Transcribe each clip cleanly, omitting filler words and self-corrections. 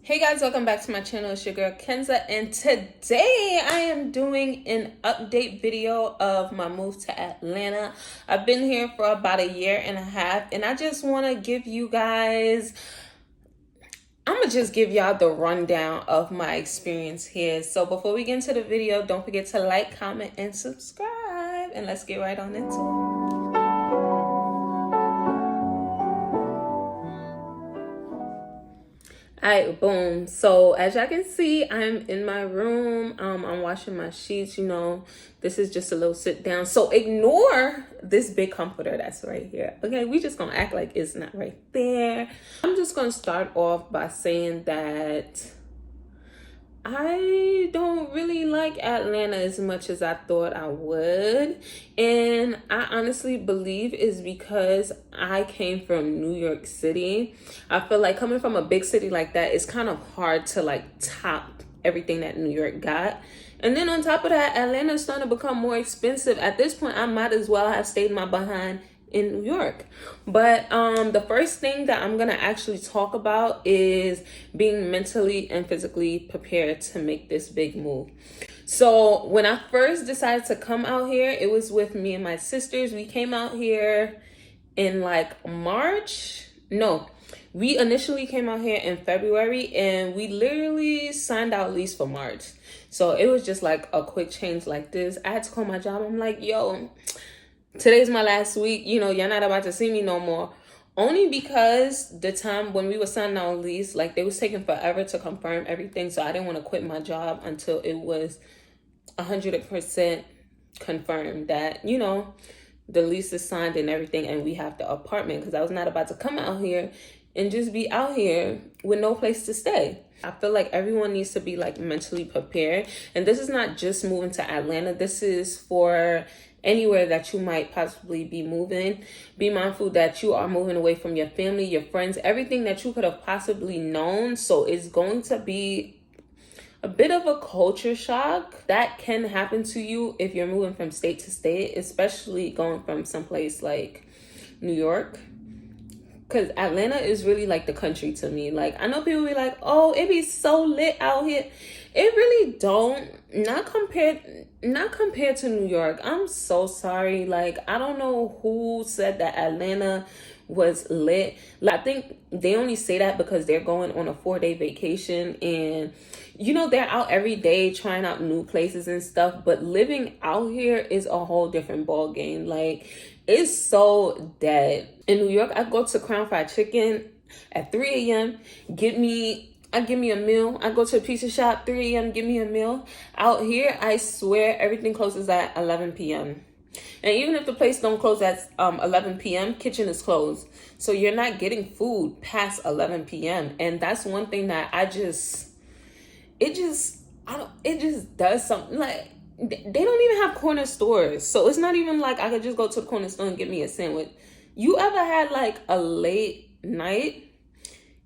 Hey guys, welcome back to my channel. It's your girl Kenza, and today I am doing an update video of my move to Atlanta. I've been here for about a year and a half, and I just want to give you guys, I'm gonna just give y'all the rundown of my experience here. So before we get into the video, don't forget to like, comment, and subscribe, and let's get right on into it. Alright, boom. So as y'all can see, I'm in my room. I'm washing my sheets. This is just a little sit down. So ignore this big comforter that's right here. Okay, we just gonna act like it's not right there. I'm just gonna start off by saying that I don't really like Atlanta as much as I thought I would. And I honestly believe is because I came from New York City. I feel like coming from a big city like that, it's kind of hard to like top everything that New York got. And then on top of that, Atlanta's starting to become more expensive. At this point, I might as well have stayed my behind in New York. But the first thing that I'm gonna actually talk about is being mentally and physically prepared to make this big move. So when I first decided to come out here, it was with me and my sisters. We came out here in like March. No, we initially came out here in February, and we literally signed our lease for March. So it was just like a quick change like this. I had to call my job. I'm like, yo, today's my last week. Y'all not about to see me no more. Only because the time when we were signing our lease, like, they was taking forever to confirm everything. So I didn't want to quit my job until it was 100% confirmed that, the lease is signed and everything, and we have the apartment. Because I was not about to come out here and just be out here with no place to stay. I feel like everyone needs to be like mentally prepared. And this is not just moving to Atlanta. This is for anywhere that you might possibly be moving. Be mindful that you are moving away from your family, your friends, everything that you could have possibly known. So it's going to be a bit of a culture shock that can happen to you if you're moving from state to state, especially going from someplace like New York. Because Atlanta is really like the country to me. Like, I know people be like, oh, it be so lit out here. It really don't. Not compared to New York. I'm so sorry. Like, I don't know who said that Atlanta was lit. Like, I think they only say that because they're going on a 4-day vacation, and they're out every day trying out new places and stuff. But living out here is a whole different ball game. Like, it's so dead. In New York, I go to Crown Fried Chicken at 3 a.m. Give me a meal. I go to a pizza shop, 3 a.m., give me a meal. Out here, I swear everything closes at 11 p.m. And even if the place don't close at 11 p.m., kitchen is closed. So you're not getting food past 11 p.m. And that's one thing that it just does something. Like, they don't even have corner stores. So it's not even like I could just go to the corner store and get me a sandwich. You ever had like a late night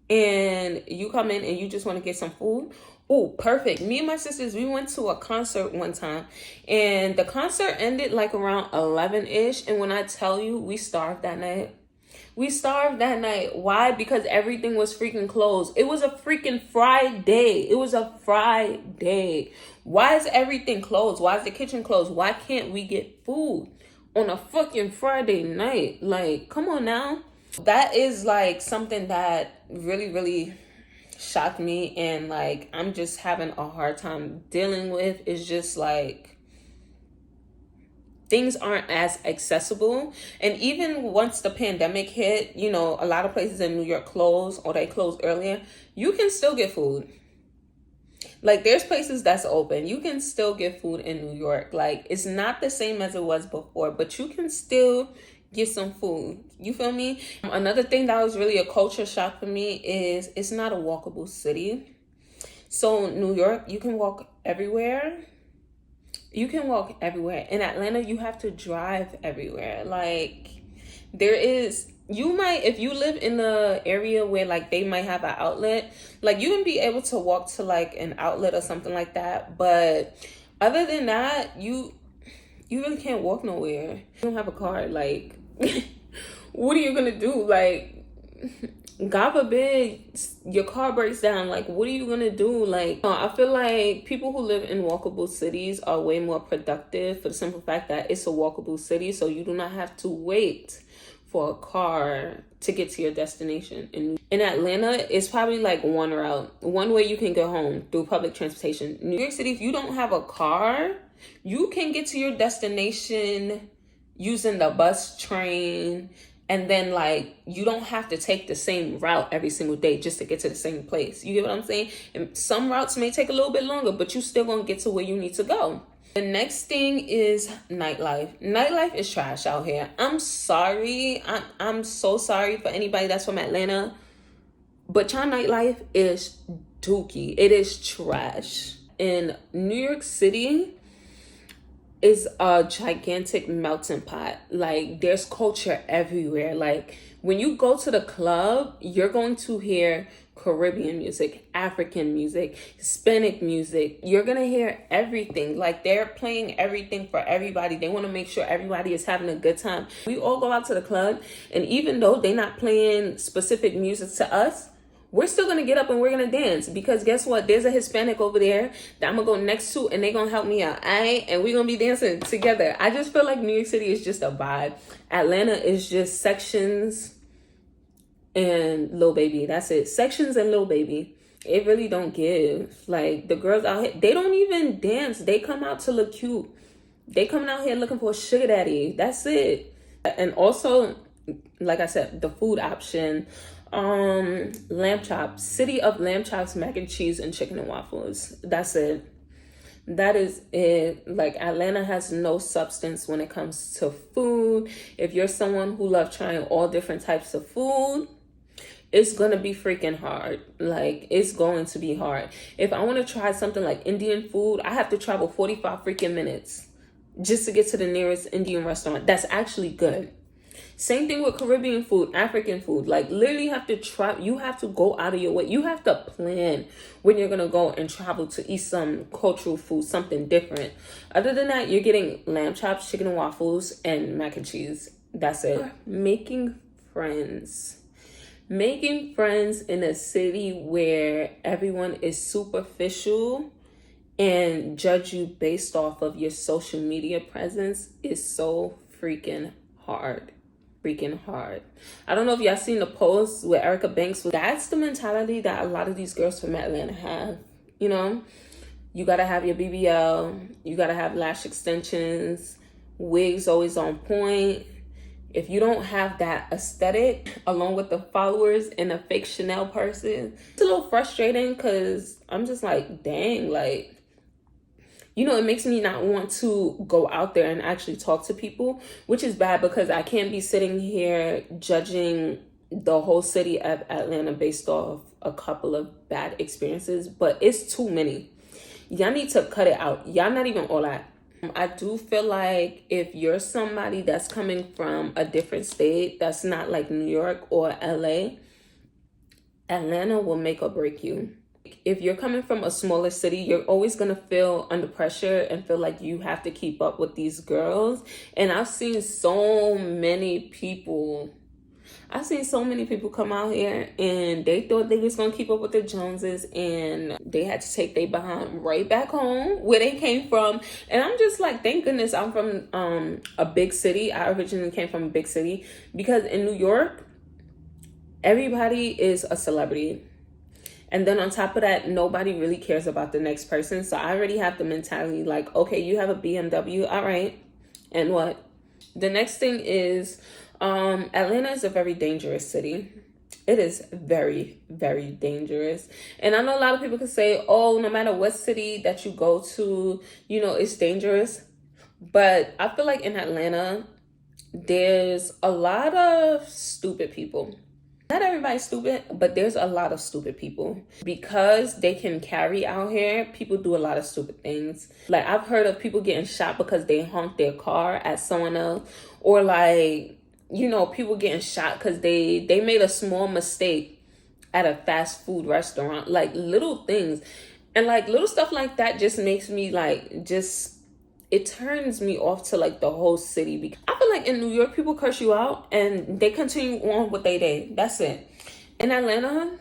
and you come in and you just want to get some food? Oh, perfect. Me and my sisters, we went to a concert one time, and the concert ended like around 11-ish. And when I tell you, we starved that night. We starved that night. Why? Because everything was freaking closed. It was a freaking Friday. It was a Friday. Why is everything closed? Why is the kitchen closed? Why can't we get food on a fucking Friday night? Like, come on now. That is like something that really, really shocked me, and like I'm just having a hard time dealing with. It's just like things aren't as accessible. And even once the pandemic hit, a lot of places in New York closed, or they closed earlier. You can still get food. Like, there's places that's open. You can still get food in New York. Like, it's not the same as it was before, but you can still get some food. You feel me? Another thing that was really a culture shock for me is it's not a walkable city. So New York, you can walk everywhere. You can walk everywhere. In Atlanta, you have to drive everywhere. Like, if you live in the area where like they might have an outlet, like you can be able to walk to like an outlet or something like that. But other than that, you really can't walk nowhere. You don't have a car. Like, what are you gonna do? Like, God forbid your car breaks down. Like, what are you gonna do? Like, I feel like people who live in walkable cities are way more productive for the simple fact that it's a walkable city, so you do not have to wait for a car to get to your destination. In Atlanta, it's probably like one route, one way you can get home through public transportation. New York City, if you don't have a car, you can get to your destination using the bus, train, and then like you don't have to take the same route every single day just to get to the same place. You get what I'm saying? And some routes may take a little bit longer, but you still gonna get to where you need to go. The next thing is nightlife. Nightlife is trash out here. I'm sorry. I'm so sorry for anybody that's from Atlanta, but your nightlife is dookie. It is trash. In New York City is a gigantic melting pot. Like, there's culture everywhere. Like, when you go to the club, you're going to hear Caribbean music, African music, Hispanic music. You're gonna hear everything. Like, they're playing everything for everybody. They want to make sure everybody is having a good time. We all go out to the club, and even though they're not playing specific music to us, we're still gonna get up and we're gonna dance, because guess what? There's a Hispanic over there that I'm gonna go next to, and they're gonna help me out. And we're gonna be dancing together. I just feel like New York City is just a vibe. Atlanta is just Sections and Lil Baby. That's it. Sections and Lil Baby. It really don't give. Like, the girls out here, they don't even dance. They come out to look cute. They coming out here looking for a sugar daddy. That's it. And also, like I said, the food option. Lamb chops. City of lamb chops, mac and cheese, and chicken and waffles. That's it. That is it. Like, Atlanta has no substance when it comes to food. If you're someone who loves trying all different types of food, it's gonna be freaking hard. Like, it's going to be hard. If I want to try something like Indian food, I have to travel 45 freaking minutes just to get to the nearest Indian restaurant that's actually good. Same thing with Caribbean food, African food. Like, literally you have to try. You have to go out of your way. You have to plan when you're gonna go and travel to eat some cultural food, something different. Other than that, you're getting lamb chops, chicken and waffles, and mac and cheese. That's it. Making friends. Making friends in a city where everyone is superficial and judge you based off of your social media presence is so freaking hard. I don't know if y'all seen the post with Erica Banks. That's the mentality that a lot of these girls from Atlanta have. You know, you gotta have your BBL, you gotta have lash extensions, wigs always on point. If you don't have that aesthetic along with the followers and a fake Chanel person, it's a little frustrating, because I'm just like, dang, like, you know, it makes me not want to go out there and actually talk to people, which is bad, because I can't be sitting here judging the whole city of Atlanta based off a couple of bad experiences, but it's too many. Y'all need to cut it out. Y'all not even all that. I do feel like if you're somebody that's coming from a different state that's not like New York or LA, Atlanta will make or break you. If you're coming from a smaller city, you're always going to feel under pressure and feel like you have to keep up with these girls. And I've seen so many people come out here and they thought they was going to keep up with the Joneses, and they had to take their behind right back home where they came from. And I'm just like, thank goodness I'm from a big city. I originally came from a big city, because in New York, everybody is a celebrity. And then on top of that, nobody really cares about the next person. So I already have the mentality like, okay, you have a BMW. All right. And what? The next thing is, Atlanta is a very dangerous city. It is very, very dangerous. And I know a lot of people can say, oh, no matter what city that you go to, you know, it's dangerous. But I feel like in Atlanta, there's a lot of stupid people. Not everybody's stupid, but there's a lot of stupid people. Because they can carry out here, people do a lot of stupid things. Like, I've heard of people getting shot because they honked their car at someone else. Or like, you know, people getting shot because they made a small mistake at a fast food restaurant. Like, little things. And like, little stuff like that just makes me like, it turns me off to like the whole city. Because I feel like in New York, people curse you out and they continue on with their day. That's it. In Atlanta,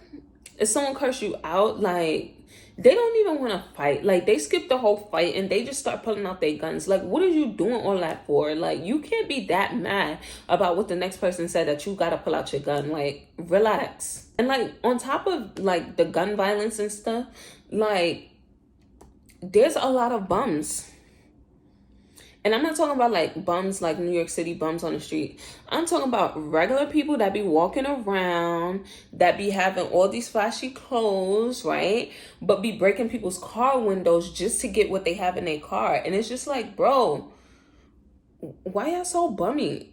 if someone curse you out, like, they don't even want to fight. Like, they skip the whole fight and they just start pulling out their guns. Like, what are you doing all that for? Like, you can't be that mad about what the next person said that you gotta pull out your gun. Like, relax. And like, on top of like the gun violence and stuff, like, there's a lot of bums. And I'm not talking about like bums, like New York City bums on the street. I'm talking about regular people that be walking around, that be having all these flashy clothes, right? But be breaking people's car windows just to get what they have in their car. And it's just like, bro, why y'all so bummy?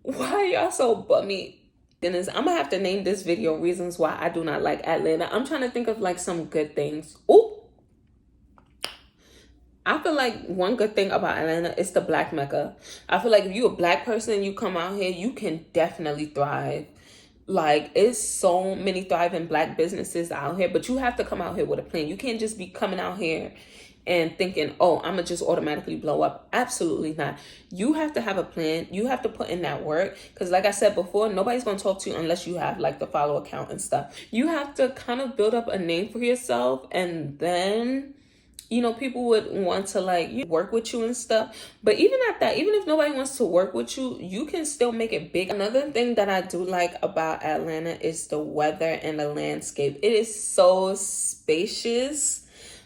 Why y'all so bummy? Goodness, I'm gonna have to name this video reasons why I do not like Atlanta. I'm trying to think of like some good things. Ooh. I feel like one good thing about Atlanta is the Black Mecca. I feel like if you're a Black person and you come out here, you can definitely thrive. Like, it's so many thriving Black businesses out here, but you have to come out here with a plan. You can't just be coming out here and thinking, oh, I'm gonna just automatically blow up. Absolutely not. You have to have a plan. You have to put in that work. Because like I said before, nobody's gonna talk to you unless you have like the follow account and stuff. You have to kind of build up a name for yourself, and then, you know, people would want to like work with you and stuff. But even at that, even if nobody wants to work with you, you can still make it big. Another thing that I do like about Atlanta is the weather and the landscape. It is so spacious.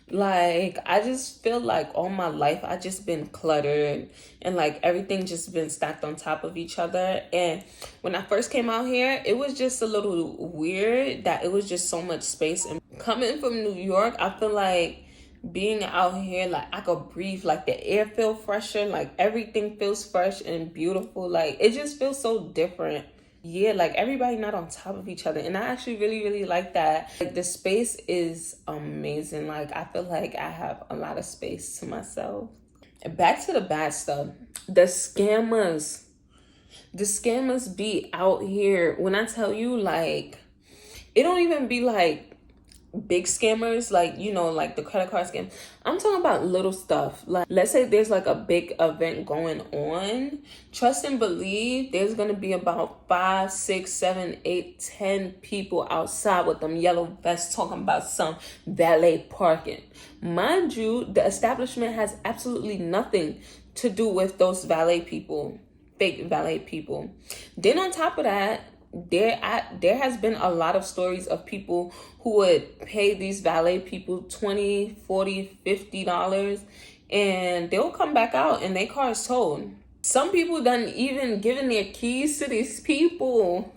Like, I just feel like all my life I just been cluttered and like everything just been stacked on top of each other. And when I first came out here, it was just a little weird that it was just so much space. And coming from New York, I feel like being out here, like, I could breathe, like the air feel fresher, like everything feels fresh and beautiful. Like, it just feels so different. Yeah, like everybody not on top of each other, and I actually really like that. Like, the space is amazing. Like, I feel like I have a lot of space to myself. Back to the bad stuff. The scammers be out here. When I tell you, like, it don't even be like big scammers, like, you know, like the credit card scam. I'm talking about little stuff. Like, let's say there's like a big event going on. Trust and believe there's gonna be about 5, 6, 7, 8, 10 people outside with them yellow vests talking about some valet parking. Mind you, the establishment has absolutely nothing to do with those valet people, fake valet people. Then on top of that, there has been a lot of stories of people who would pay these valet people $20, $40, $50, and they'll come back out and their car is towed. Some people done even given their keys to these people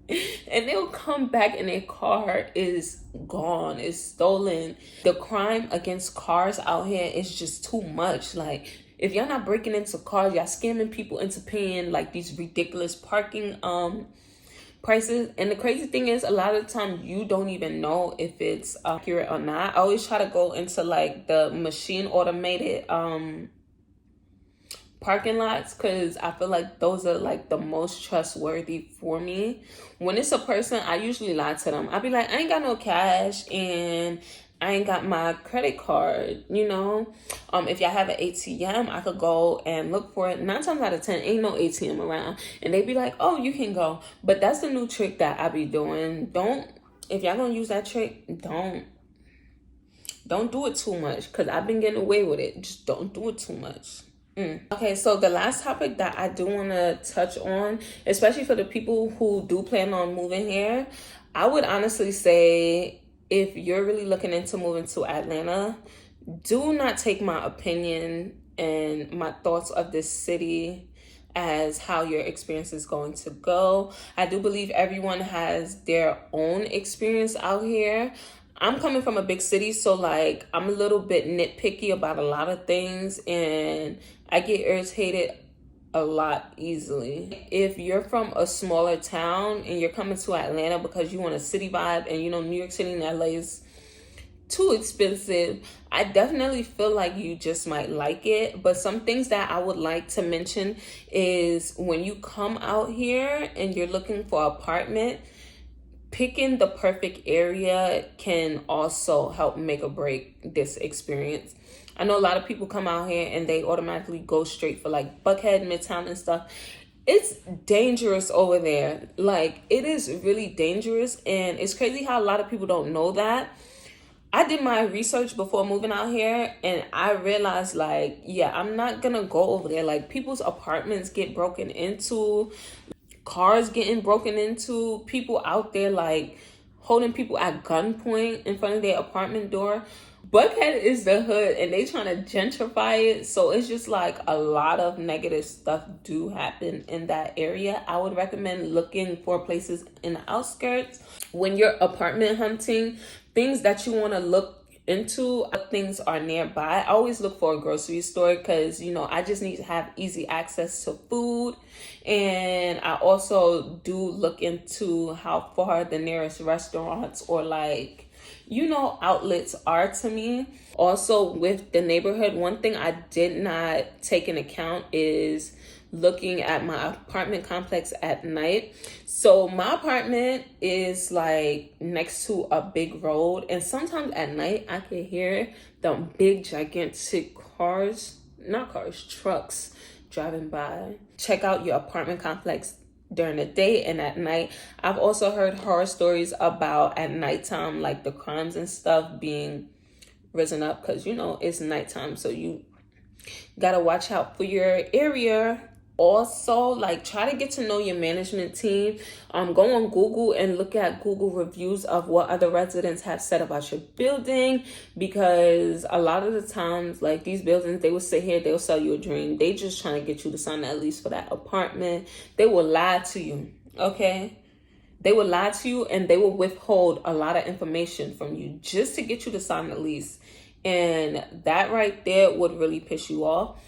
and they'll come back and their car is gone, is stolen. The crime against cars out here is just too much. Like, if y'all not breaking into cars, y'all scamming people into paying like these ridiculous parking prices. And the crazy thing is, a lot of the time you don't even know if it's accurate or not. I always try to go into like the machine automated parking lots, because I feel like those are like the most trustworthy for me. When it's a person, I usually lie to them. I'll be like, I ain't got no cash and I ain't got my credit card, you know. If y'all have an ATM, I could go and look for it. 9 times out of 10, ain't no ATM around. And they be like, oh, you can go. But that's the new trick that I be doing. If y'all gonna use that trick, don't do it too much, because I've been getting away with it. Just don't do it too much. Okay, so the last topic that I do want to touch on, especially for the people who do plan on moving here, I would honestly say, if you're really looking into moving to Atlanta, do not take my opinion and my thoughts of this city as how your experience is going to go. I do believe everyone has their own experience out here. I'm coming from a big city, so like, I'm a little bit nitpicky about a lot of things, and I get irritated a lot easily. If you're from a smaller town and you're coming to Atlanta because you want a city vibe, and you know New York City and LA is too expensive, I definitely feel like you just might like it. But some things that I would like to mention is, when you come out here and you're looking for an apartment, picking the perfect area can also help make or break this experience. I know a lot of people come out here and they automatically go straight for like Buckhead, Midtown and stuff. it's dangerous over there. Like, it is really dangerous, and it's crazy how a lot of people don't know that. I did my research before moving out here, and I realized, like, yeah, I'm not gonna go over there. Like, people's apartments get broken into, cars getting broken into, people out there like holding people at gunpoint in front of their apartment door. Buckhead is the hood, and they trying to gentrify it, so it's just like a lot of negative stuff do happen in that area. I would recommend looking for places in the outskirts when you're apartment hunting. Things that you want to look into, things are nearby. I always look for a grocery store because, you know, I just need to have easy access to food. And I also do look into how far the nearest restaurants or, like, you know, outlets are to me. Also, with the neighborhood, one thing I did not take into account is looking at my apartment complex at night. So my apartment is like next to a big road, and sometimes at night I can hear the big gigantic trucks driving by. Check out your apartment complex during the day and at night. I've also heard horror stories about at nighttime, like the crimes and stuff being risen up, because, you know, it's nighttime, so you gotta watch out for your area. Also, like, try to get to know your management team. Go on Google and look at Google reviews of what other residents have said about your building, because a lot of the times, like, these buildings, they will sit here, they'll sell you a dream. They just trying to get you to sign that lease for that apartment. They will lie to you, okay? They will lie to you, and they will withhold a lot of information from you just to get you to sign the lease. And that right there would really piss you off.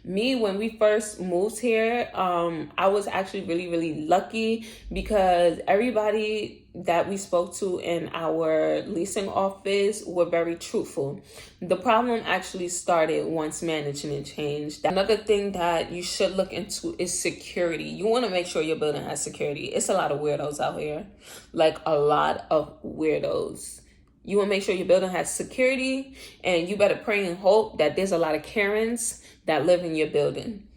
Me, when we first moved here, I was actually really, really lucky because everybody that we spoke to in our leasing office were very truthful. The problem actually started once management changed. Another thing that you should look into is security. You want to make sure your building has security. It's a lot of weirdos out here, like a lot of weirdos. You want to make sure your building has security, and you better pray and hope that there's a lot of Karens that live in your building.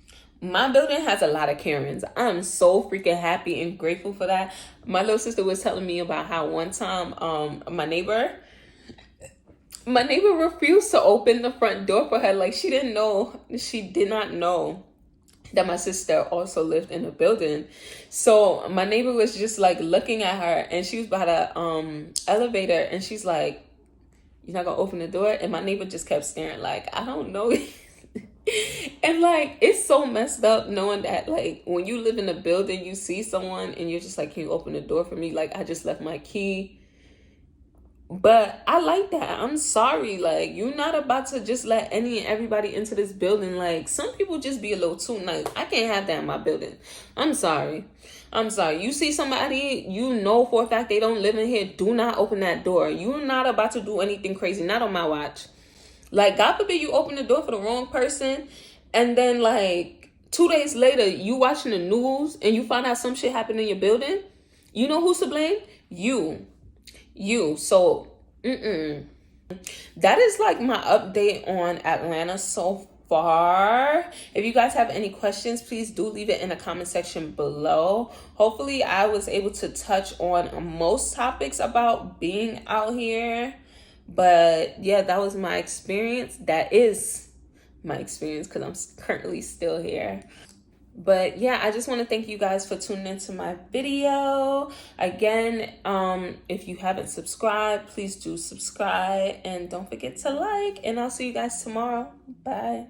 My building has a lot of Karens. I'm so freaking happy and grateful for that. My little sister was telling me about how one time my neighbor refused to open the front door for her. Like, she did not know that my sister also lived in the building. So my neighbor was just like looking at her, and she was by the elevator, and she's like, "You're not gonna open the door?" And my neighbor just kept staring like, "I don't know." And like, it's so messed up knowing that, like, when you live in a building, you see someone and you're just like, "Can you open the door for me? Like, I just left my key." But I like that. I'm sorry. Like, you're not about to just let any and everybody into this building. Like, some people just be a little too nice. I can't have that in my building. I'm sorry. You see somebody, you know for a fact they don't live in here, do not open that door. You're not about to do anything crazy. Not on my watch. Like, God forbid you open the door for the wrong person, and then, like, 2 days later, you watching the news, and you find out some shit happened in your building. You know who's to blame? You. So, that is, like, my update on Atlanta so far. If you guys have any questions, please do leave it in the comment section below. Hopefully, I was able to touch on most topics about being out here. But yeah, that was my experience. That is my experience because I'm currently still here. But yeah, I just want to thank you guys for tuning into my video. Again, if you haven't subscribed, please do subscribe, and don't forget to like, and I'll see you guys tomorrow. Bye.